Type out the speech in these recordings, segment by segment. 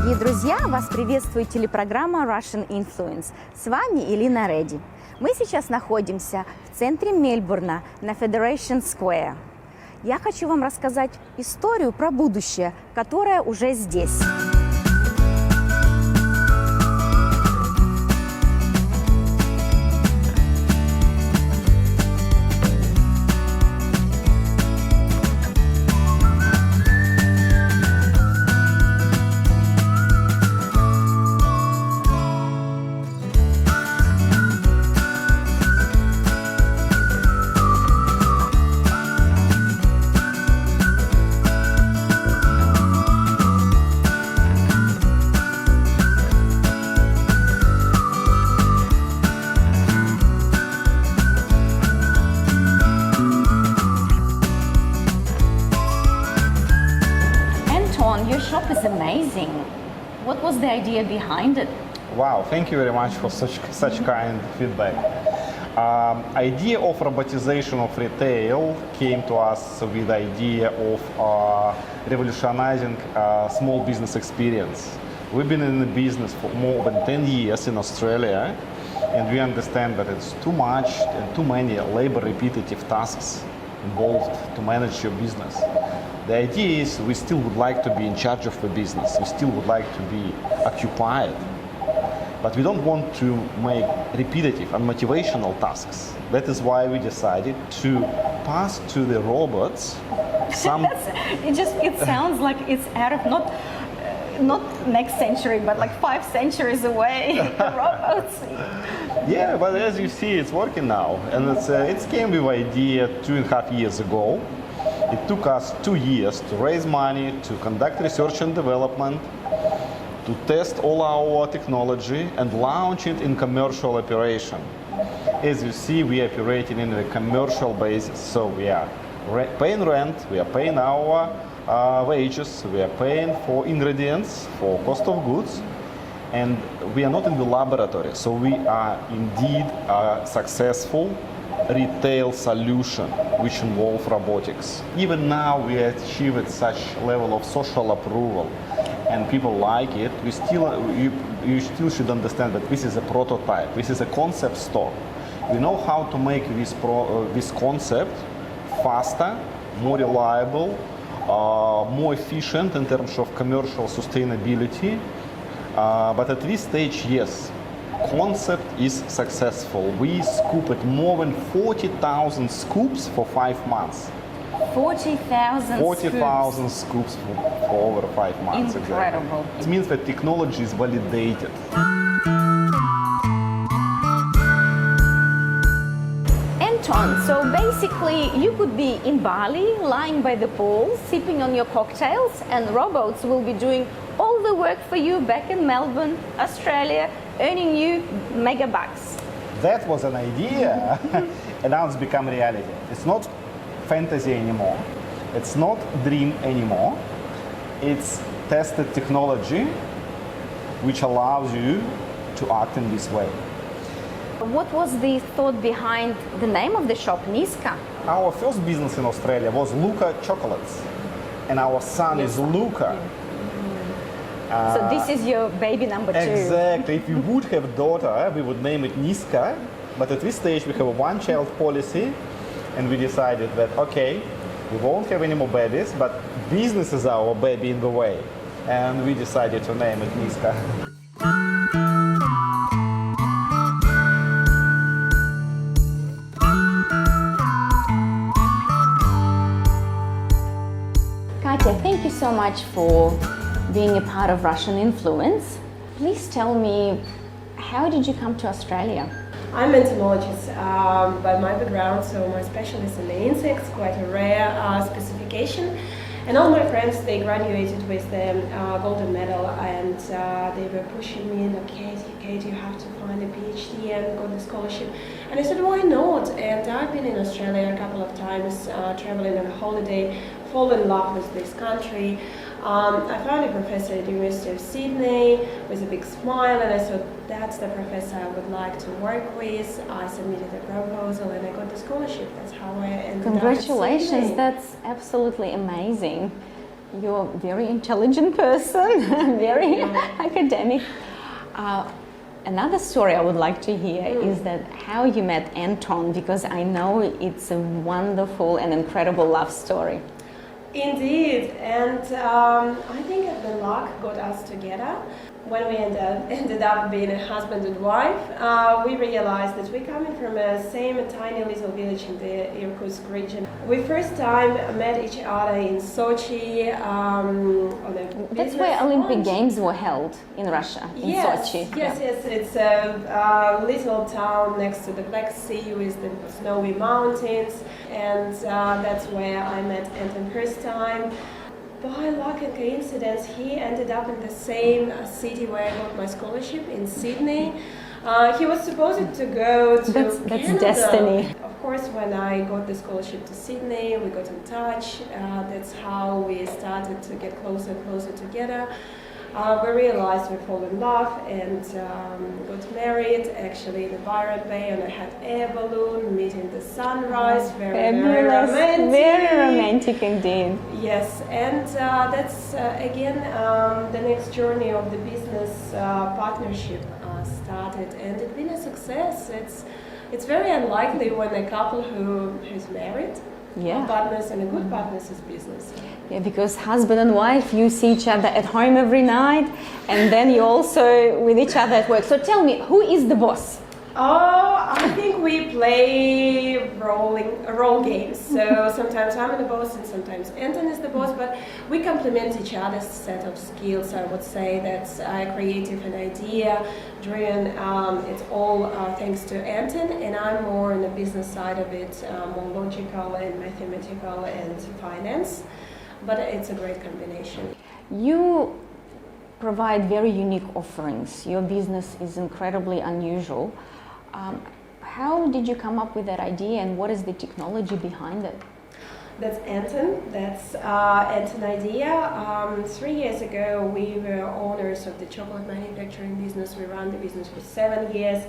Дорогие друзья, вас приветствует телепрограмма Russian Influence. С вами Elina Reddy. Мы сейчас находимся в центре Мельбурна на Federation Square. Я хочу вам рассказать историю про будущее, которое уже здесь. Anton, your shop is amazing. What was the idea behind it? Wow, thank you very much for such kind feedback. Idea of robotization of retail came to us with the idea of revolutionizing small business experience. We've been in the business for more than 10 years in Australia, and we understand that it's too much and too many labor repetitive tasks involved to manage your business. The idea is we still would like to be in charge of the business, we still would like to be occupied, but we don't want to make repetitive and motivational tasks. That is why we decided to pass to the robots some... It sounds like it's out of not next century, but like 5 centuries away. Robots. Yeah, but as you see, it's working now, and it came with idea 2.5 years ago. It took us 2 years to raise money, to conduct research and development, to test all our technology and launch it in commercial operation. As you see, we are operating in a commercial basis, so we are paying rent, we are paying our wages, we are paying for ingredients, for cost of goods, and we are not in the laboratory, so we are indeed a successful retail solution which involves robotics. Even now we achieved such level of social approval and people like it. You still should understand that this is a prototype, this is a concept store. We know how to make this concept faster, more reliable, more efficient in terms of commercial sustainability, but at this stage, yes, concept is successful. We scooped more than 40,000 scoops for 5 months. 40,000 40,000 scoops for over 5 months. Incredible. Exactly. It means that technology is validated. Anton, so basically you could be in Bali, lying by the pool, sipping on your cocktails, and robots will be doing all the work for you back in Melbourne, Australia, earning you mega bucks. That was an idea, and now it's become reality. It's not fantasy anymore. It's not dream anymore. It's tested technology which allows you to act in this way. What was the thought behind the name of the shop, NISKA? Our first business in Australia was Luca Chocolates, and our son is Luca. So this is your baby number 2. Exactly. If we would have a daughter, we would name it NISKA, but at this stage we have a one-child policy, and we decided that, okay, we won't have any more babies, but business is our baby in the way, and we decided to name it NISKA. Katya, thank you so much for being a part of Russian Influence. Please tell me, how did you come to Australia? I'm an entomologist by my background, so my specialist in the insects, quite a rare specification. And all my friends, they graduated with the golden medal, and they were pushing me, and Kate, you have to find a PhD and got the scholarship. And I said, why not? And I've been in Australia a couple of times, traveling on a holiday, fall in love with this country. I found a professor at the University of Sydney with a big smile, and I thought, that's the professor I would like to work with. I submitted a proposal and I got the scholarship. That's how I ended up at Congratulations, Sydney. that's absolutely amazing. You're a very intelligent person, very academic. Another story I would like to hear is that how you met Anton, because I know it's a wonderful and incredible love story. Indeed, and I think the luck got us together. When we ended up being a husband and wife, we realized that we're coming from the same tiny little village in the Irkutsk region. We first time met each other in Sochi on a That's where Olympic Games were held in Russia, in Sochi. Yes. It's a little town next to the Black Sea with the snowy mountains, and that's where I met Anton first time. By luck and coincidence, he ended up in the same city where I got my scholarship in Sydney. He was supposed to go to That's Canada. destiny. Of course, when I got the scholarship to Sydney, we got in touch. That's how we started to get closer and closer together. We realized we fall in love and got married actually in the Byron Bay on a hot air balloon, meeting the sunrise, very romantic. Very romantic indeed. Yes, and that's again the next journey of the business partnership started, and it's been a success. It's very unlikely when a couple who's married, partners and a good partners is business. Yeah, because husband and wife, you see each other at home every night, and then you also with each other at work. So tell me, who is the boss? Oh, I think we play role games. So sometimes I'm the boss and sometimes Anton is the boss, but we complement each other's set of skills. I would say that's creative and idea driven. It's all thanks to Anton, and I'm more on the business side of it, more logical and mathematical and finance. But it's a great combination. You provide very unique offerings. Your business is incredibly unusual. How did you come up with that idea, and what is the technology behind it? That's Anton. That's Anton's idea. 3 years ago, we were owners of the chocolate manufacturing business. We ran the business for 7 years.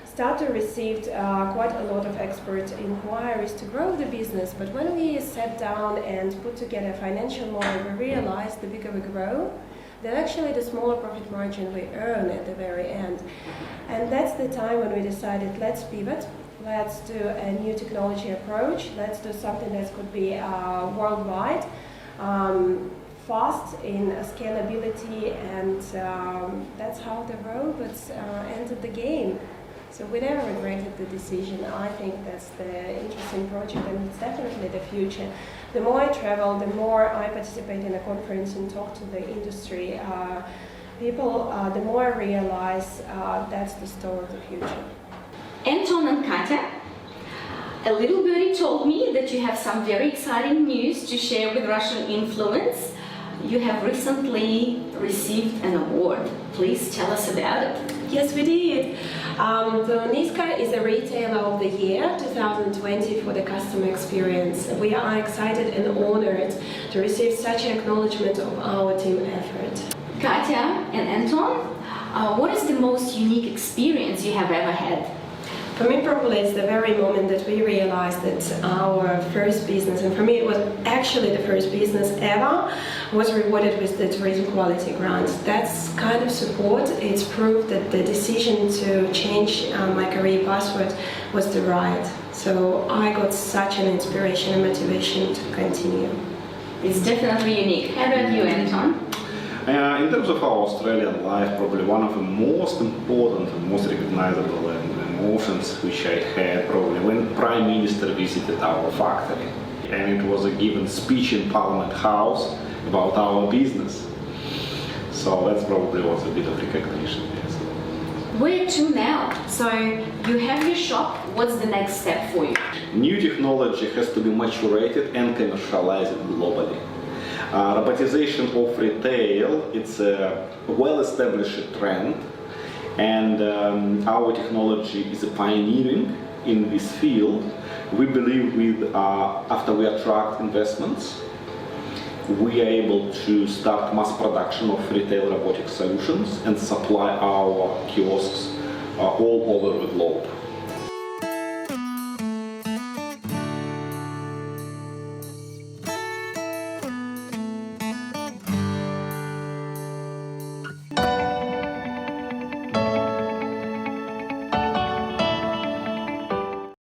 Started received quite a lot of expert inquiries to grow the business, but when we sat down and put together a financial model, we realized the bigger we grow, then actually the smaller profit margin we earn at the very end. And that's the time when we decided, let's pivot, let's do a new technology approach, let's do something that could be worldwide, fast in scalability, and that's how the robots entered the game. So we never regretted the decision. I think that's the interesting project, and it's definitely the future. The more I travel, the more I participate in a conference and talk to the industry people, the more I realize that's the store of the future. Anton and Katya, a little birdie told me that you have some very exciting news to share with Russian Influence. You have recently received an award. Please tell us about it. Yes, we did. The NISKA is a Retailer of the Year 2020 for the customer experience. We are excited and honored to receive such an acknowledgement of our team effort. Katya and Anton, what is the most unique experience you have ever had? For me, probably it's the very moment that we realized that our first business, and for me it was actually the first business ever, was rewarded with the tourism quality grant. That's kind of support. It's proof that the decision to change my career pathway was the right. So I got such an inspiration and motivation to continue. It's definitely unique. How about you, Anton? In terms of our Australian life, probably one of the most important and most recognizable emotions which I had probably when Prime Minister visited our factory. And it was a given speech in Parliament House about our business. So that's probably was a bit of recognition. Yes. Where to now? So you have your shop. What's the next step for you? New technology has to be maturated and commercialized globally. Robotization of retail, it's a well-established trend, and our technology is pioneering in this field. We believe after we attract investments, we are able to start mass production of retail robotic solutions and supply our kiosks all over the globe.